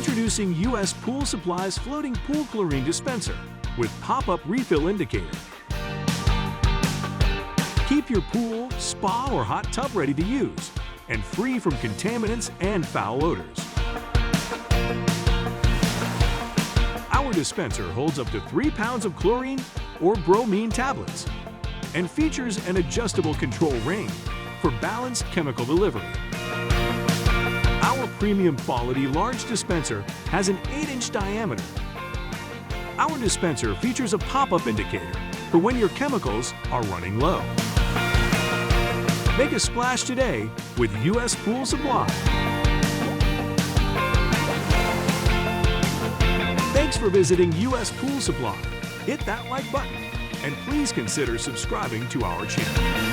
Introducing U.S. Pool Supply's floating pool chlorine dispenser with pop-up refill indicator. Keep your pool, spa, or hot tub ready to use and free from contaminants and foul odors. Our dispenser holds up to 3 pounds of chlorine or bromine tablets and features an adjustable control ring for balanced chemical delivery. Our premium quality large dispenser has an 8-inch diameter. Our dispenser features a pop-up indicator for when your chemicals are running low. Make a splash today with U.S. Pool Supply. Thanks for visiting U.S. Pool Supply. Hit that like button and please consider subscribing to our channel.